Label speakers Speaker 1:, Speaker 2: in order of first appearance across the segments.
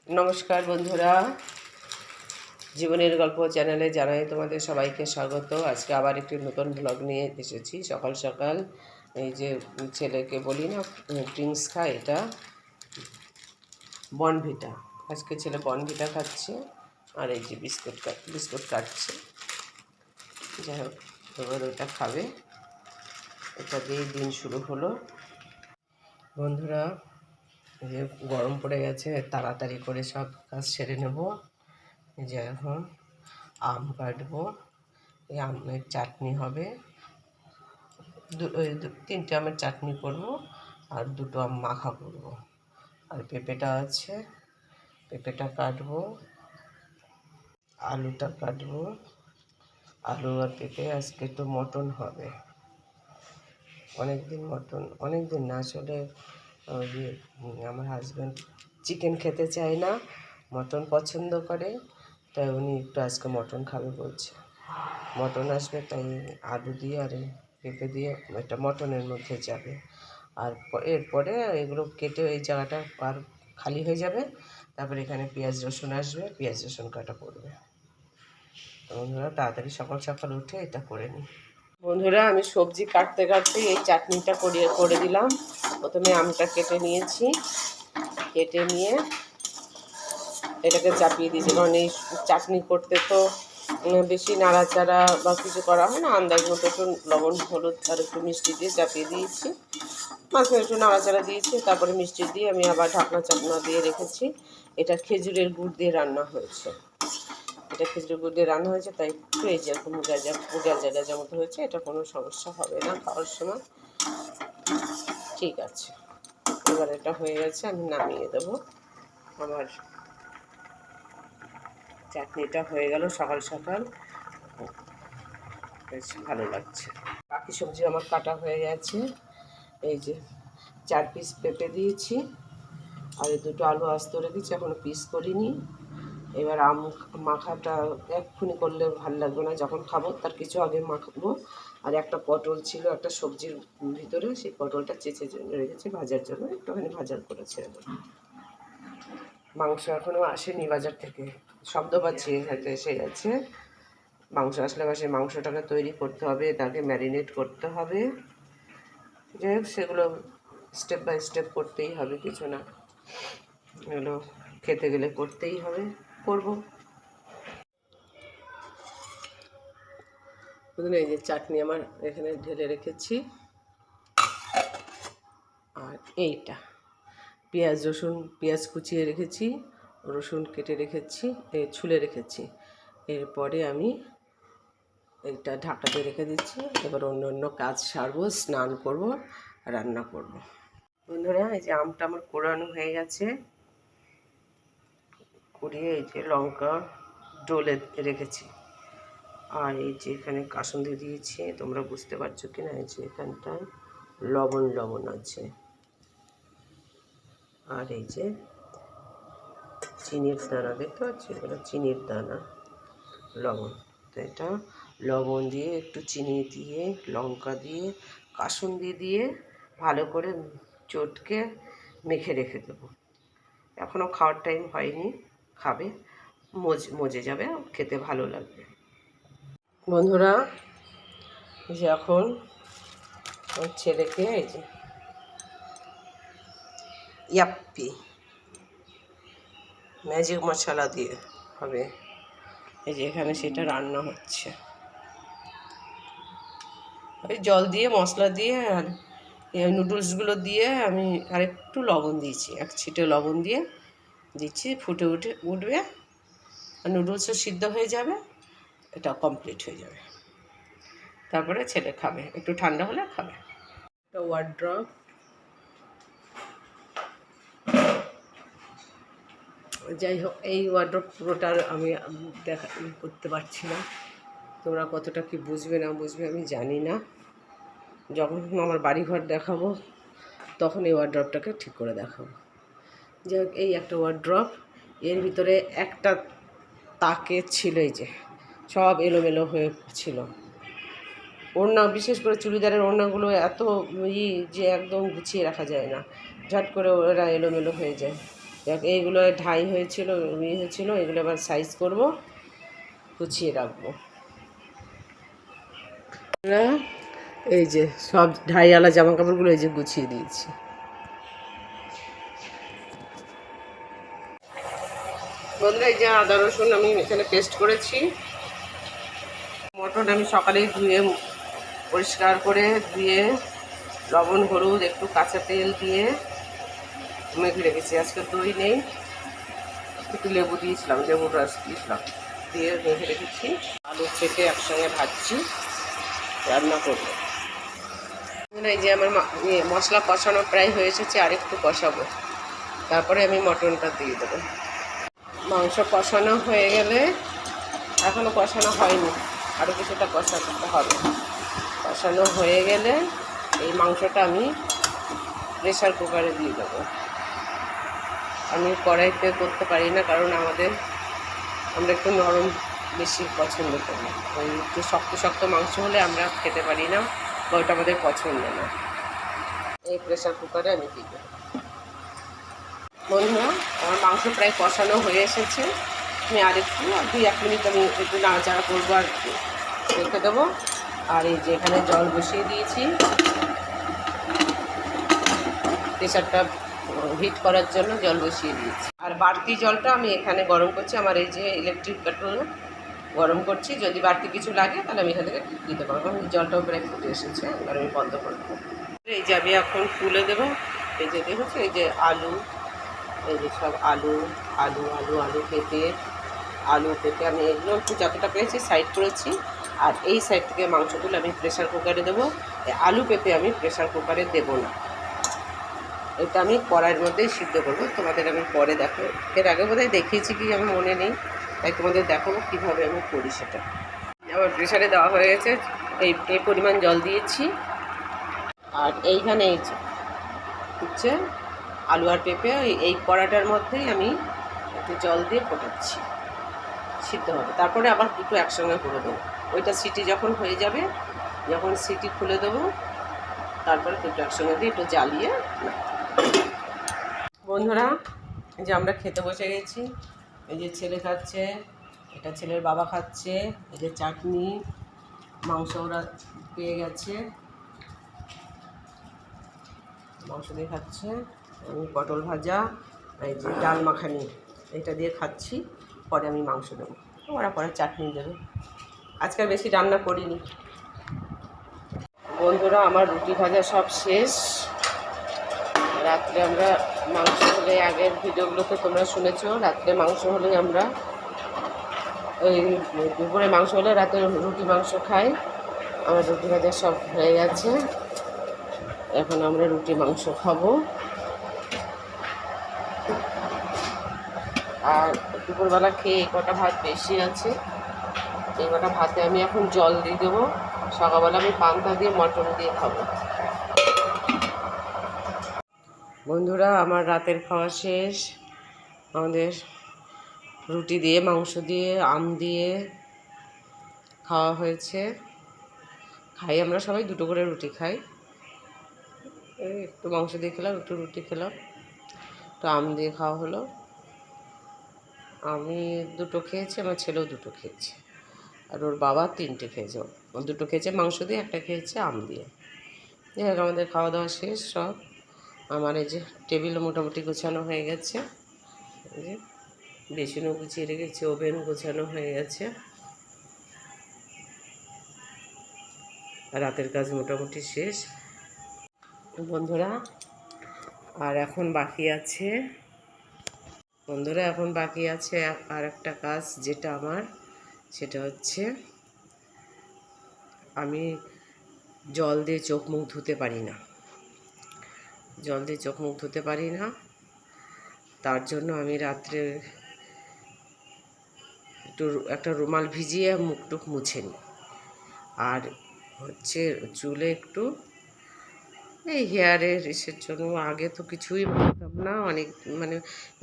Speaker 1: নমস্কার বন্ধুরা, জীবনের গল্প চ্যানেলে জানাই তোমাদের সবাইকে স্বাগত। আজকে আবার একটি নতুন ব্লগ নিয়ে এসেছি। সকাল সকাল এই যে ছেলেকে বলি না ড্রিঙ্কস খায়, এটা বর্নভিটা। আজকে ছেলে বর্নভিটা খাচ্ছে আর এই যে বিস্কুট কাটছে। যাই হোক, এবার ওটা খাবে, এটা দিয়েই দিন শুরু হলো। বন্ধুরা, যে গরম পড়ে গেছে, তাড়াতাড়ি করে সব কাজ সেরে নেব। যে এখন আম কাটবো, এই আমের চাটনি হবে, তিনটে আমের চাটনি করব আর দুটো আম মাখা করব। আর পেঁপেটা আছে, পেঁপেটা কাটবো, আলুটা কাটবো। আলু আর পেঁপে, আজকে তো মটন হবে। অনেক দিন না, আসলে আমার হাজব্যান্ড চিকেন খেতে চায় না, মটন পছন্দ করে, তাই উনি একটু আজকে মটন খাবে বলছে। মটন আসবে, তাই আলু দিয়ে আর পেঁপে দিয়ে এটা মটনের মধ্যে যাবে। আর এরপরে এগুলো কেটে এই জায়গাটা আর খালি হয়ে যাবে, তারপরে এখানে পেঁয়াজ রসুন আসবে, পেঁয়াজ রসুন কাটা পড়বে। বন্ধুরা, তাড়াতাড়ি সকাল সকাল উঠে এটা করে নিই। বন্ধুরা, আমি সবজি কাটতে কাটতে এই চাটনিটা করে দিলাম। প্রথমে আমটা কেটে নিয়েছি, কেটে নিয়ে এটাকে চাপিয়ে দিয়েছি, কারণ এই চাটনি করতে তো বেশি নাড়াচাড়া বা কিছু করা হয় না। আন্দাজ মতো একটু লবণ হলুদ আর একটু মিষ্টি দিয়ে চাপিয়ে দিয়েছি, মাঝখানে একটু নাড়াচাড়া দিয়েছি, তারপরে মিষ্টি দিয়ে আমি আবার ঢাকনা চাকনা দিয়ে রেখেছি। এটা খেজুরের গুড় দিয়ে রান্না হয়েছে, তাই একটু এই যেরকম গাজা মতো হয়েছে। এটা কোনো সমস্যা হবে না খাওয়ার সময়, ঠিক আছে। এবার এটা হয়ে গেছে, আমি নামিয়ে দেবো। আমার চাটনিটা হয়ে গেল সকাল সকাল, বেশ ভালো লাগছে। বাকি সবজি আমার কাটা হয়ে গেছে। এই যে 4 পিস পেঁপে দিয়েছি আর দুটো আলু আস্ত রেখেছি, এখনও পিস করিনি। এবার আম মাখাটা এক্ষুনি করলে ভালো লাগবে না, যখন খাবো তার কিছু আগে মাখবো। আর একটা পটল ছিল একটা সবজির ভিতরে, সেই পটলটা চেঁচে রেখেছি ভাজার জন্য, একটুখানি ভাজার করে ছেড়ে দেবো। মাংস এখনও আসেনি বাজার থেকে, শব্দ পাচ্ছি হয়তো এসে গেছে। মাংস আসলে সেই মাংসটাকে তৈরি করতে হবে, তাকে ম্যারিনেট করতে হবে। যাই হোক, সেগুলো স্টেপ বাই স্টেপ করতেই হবে, কিছু না, এগুলো খেতে গেলে করতেই হবে, করবো। এই যে চাটনি আমার এখানে ঢেলে রেখেছি, আর এইটা পেঁয়াজ কুচিয়ে রেখেছি, রসুন কেটে রেখেছি, ছুলে রেখেছি। এরপরে আমি এটা ঢাকা দিয়ে রেখে দিচ্ছি। এবার অন্য কাজ সারবো, স্নান করব, রান্না করব। বন্ধুরা, এই যে আমটা আমার কোরানো হয়ে গেছে, কুড়িয়ে এই যে লঙ্কা ডলে রেখেছি। আর এই যে এখানে কাসুন্দি দিয়েছি, তোমরা বুঝতে পারছো কি না, এই যে এখানটায় লবণ আছে। আর এই যে চিনির দানা, দেখতে পাচ্ছি, এটা চিনির দানা, লবণ। তো এটা লবণ দিয়ে, একটু চিনি দিয়ে, লঙ্কা দিয়ে, কাসুন্দি দিয়ে ভালো করে চটকে মেখে রেখে দেবো। এখনও খাওয়ার টাইম হয়নি, খাবে, মজে যাবে, খেতে ভালো লাগবে। বন্ধুরা, যে এখন ছেলেকে এই যে ইয়াপ্পি ম্যাজিক মশলা দিয়ে হবে, এই যে এখানে সেটা রান্না হচ্ছে। ওই জল দিয়ে, মশলা দিয়ে আর এই নুডলসগুলো দিয়ে আমি আরেকটু লবণ দিয়েছি, এক ছিটে লবণ দিয়ে দিচ্ছি, ফুটে উঠবে আর নুডলসও সিদ্ধ হয়ে যাবে, এটা কমপ্লিট হয়ে যাবে। তারপরে ছেলে খাবে, একটু ঠান্ডা হলে খাবে। একটা ওয়ার্ড্রপ, যাই হোক, এই ওয়ার্ড্রপ পুরোটার আমি করতে পারছি না। তোমরা কতটা কি বুঝবে না বুঝবে আমি জানি না। যখন আমার বাড়িঘর দেখাবো তখন এই ওয়ার্ড্রপটাকে ঠিক করে দেখাবো। যাই হোক, এই একটা ওয়ার্ড্রপ, এর ভিতরে একটা তাকে ছিল, এই যে সব এলোমেলো হয়ে ছিল। ওড়না, বিশেষ করে চুড়িদারের ওড়নাগুলো এত যে একদম গুছিয়ে রাখা যায় না, ঝট করে ওরা এলোমেলো হয়ে যায়। এইগুলো ঢাই হয়েছিল, হয়েছিল, এগুলো আবার সাইজ করব, গুছিয়ে রাখবো। এই যে সব ঢাইওয়ালা জামা কাপড়গুলো এই যে গুছিয়ে দিয়েছি। বন্ধুরা, এই যে আদা রসুন আমি এখানে পেস্ট করেছি। মটন আমি সকালেই ধুয়ে পরিষ্কার করে ধুয়ে লবণ হলুদ একটু কাঁচা তেল দিয়ে মেখে রেখেছি। আজকে দই নেই, একটু লেবু দিয়েছিলাম, লেবুর রস দিয়েছিলাম, দিয়ে মেখে রেখেছি। আলু কেটে একসঙ্গে ভাজছি, রান্না করবো। এই যে আমার মশলা কষানো প্রায় হয়ে এসেছে, আর একটু কষাবো, তারপরে আমি মটনটা দিয়ে দেবো। মাংস কষানো হয়ে গেলে, এখনও কষানো হয়নি, আরও কিছুটা কষাতে হবে। কষানো হয়ে গেলে এই মাংসটা আমি প্রেশার কুকারে দিয়ে দেবো। আমি কড়াইতে করতে পারি না, কারণ আমরা একটু নরম বেশি পছন্দ করি। ওই একটু শক্ত শক্ত মাংস হলে আমরা খেতে পারি না, বা ওইটা আমাদের পছন্দ না। এই প্রেশার কুকারে আমি দিয়ে দেবো। বন্ধুরা, আমার মাংস প্রায় কষানো হয়ে এসেছে। আমি আরেকটু 2-1 মিনিট আমি একটু নাড়াচাড়া করবো আর রেখে দেবো। আর এই যে এখানে জল বসিয়ে দিয়েছি প্রেশারটা হিট করার জন্য, জল বসিয়ে দিয়েছি। আর বাড়তি জলটা আমি এখানে গরম করছি, আমার এই যে ইলেকট্রিক কেটল গরম করছি। যদি বাড়তি কিছু লাগে তাহলে আমি এখান থেকে দিতে পারবো। জলটাও প্রায় ফুটে এসেছে, এবার আমি বন্ধ করবো। এই যে আমি এখন তুলে দেবো। এই যে দেখেছি, এই যে আলু, এই যে সব আলু আলু আলু আলু পেঁপে আমি এগুলো একটু যতটা পেয়েছি সাইড করেছি। আর এই সাইড থেকে মাংসগুলো আমি প্রেশার কুকারে দেবো। আলু পেঁপে আমি প্রেশার কুকারে দেবো না, এটা আমি কড়াইয়ের মধ্যেই সিদ্ধ করবো। তোমাদের আমি পরে দেখো, এর আগে বোধহয় দেখিয়েছি কি আমার মনে নেই, তাই তোমাদের দেখাবো কীভাবে আমি করি সেটা। আমার প্রেশারে দেওয়া হয়ে গেছে, এই পরিমাণ জল দিয়েছি। আর এইখানে হচ্ছে আলু আর পেঁপে এই কড়াটার মধ্যেই আমি একটু জল দিয়ে ফোটাচ্ছি, সিদ্ধ হবে। তারপরে আবার দুটো একসঙ্গে করে দেবো। ওইটা সিটি যখন হয়ে যাবে, যখন সিটি খুলে দেবো, তারপরে দুটো একসঙ্গে দিয়ে একটু জ্বালিয়ে। বন্ধুরা, এই যে আমরা খেতে বসে গেছি। এই যে ছেলে খাচ্ছে, এটা ছেলের বাবা খাচ্ছে, এই যে চাটনি, মাংস ওরা পেয়ে গেছে, মাংস দিয়ে খাচ্ছে। আমি পটল ভাজা, এই যে ডাল মাখানি, এটা দিয়ে খাচ্ছি। পরে আমি মাংস দেবো, ওরা পরে চাটনি দেবে। আজকে বেশি রান্না করিনি। বন্ধুরা, আমার রুটি ভাজা সব শেষ। রাত্রে আমরা মাংস হলে, আগের ভিডিওগুলোতে তোমরা শুনেছো, রাত্রে মাংস হলে আমরা ওই দুপুরে মাংস হলে রাতে রুটি মাংস খাই। আমার রুটি ভাজা সব হয়ে গেছে, এখন আমরা রুটি মাংস খাবো। আর দুপুরবেলা খেয়ে এই কটা ভাত বেশি আছে, এই কটা ভাতে আমি এখন জল দিয়ে দেবো। সকালবেলা আমি পান্তা দিয়ে মটন দিয়ে খাবো। বন্ধুরা, আমার রাতের খাওয়া শেষ। আমাদের রুটি দিয়ে, মাংস দিয়ে, আম দিয়ে খাওয়া হয়েছে। খাই আমরা সবাই, দুটো করে রুটি খাই। একটু মাংস দিয়ে খেলাম, একটু রুটি খেলাম, একটু আম দিয়ে খাওয়া হলো। আমি দুটো খেয়েছি, আমার ছেলেও দুটো খেয়েছে, আর ওর বাবা 3টে খেয়েছে। ও দুটো খেয়েছে মাংস দিয়ে, একটা খেয়েছে আম দিয়ে। যাই হোক, আমাদের খাওয়া দাওয়া শেষ সব। আমার এই যে টেবিলও মোটামুটি গোছানো হয়ে গেছে, এই যে বেসিনও গুছিয়ে রেখেছি, ওভেন গোছানো হয়ে গেছে। রাতের কাজ মোটামুটি শেষ বন্ধুরা। আর এখন বাকি আছে আর একটা কাজ, যেটা আমার, সেটা হচ্ছে আমি জল দিয়ে চোখ মুখ ধুতে পারি না। তার জন্য আমি রাত্রে একটা রুমাল ভিজিয়ে মুখ টুক মুছে নিই। আর হচ্ছে চুলে একটু এই হেয়ারের ইসের জন্য, আগে তো কিছুই ভাবতাম না, অনেক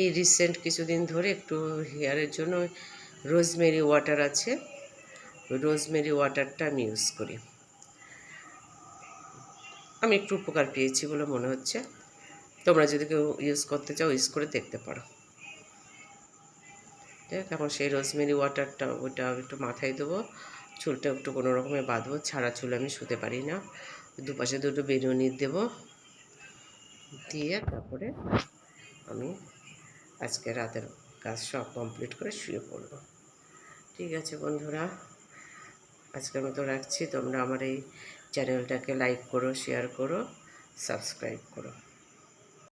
Speaker 1: এই রিসেন্ট কিছুদিন ধরে একটু হেয়ারের জন্য রোজমেরি ওয়াটার আছে, রোজমেরি ওয়াটারটা আমি ইউজ করি। আমি একটু উপকার পেয়েছি বলে মনে হচ্ছে। তোমরা যদি কেউ ইউজ করতে চাও, ইউজ করে দেখতে পারো। ঠিক আছে, এখন সেই রোজমেরি ওয়াটারটা ওইটা একটু মাথায় দেবো, চুলটা একটু কোনো রকমে বাঁধবো, ছাড়া চুল আমি শুতে পারি না। দুপাশে দুটো বেনুনি দেবো, দিয়ে তারপরে আমি আজকে রাতের কাজ সব কমপ্লিট করে শুয়ে পড়ব। ঠিক আছে বন্ধুরা, আজকের মতো রাখছি। তোমরা আমার এই চ্যানেলটাকে লাইক করো, শেয়ার করো, সাবস্ক্রাইব করো।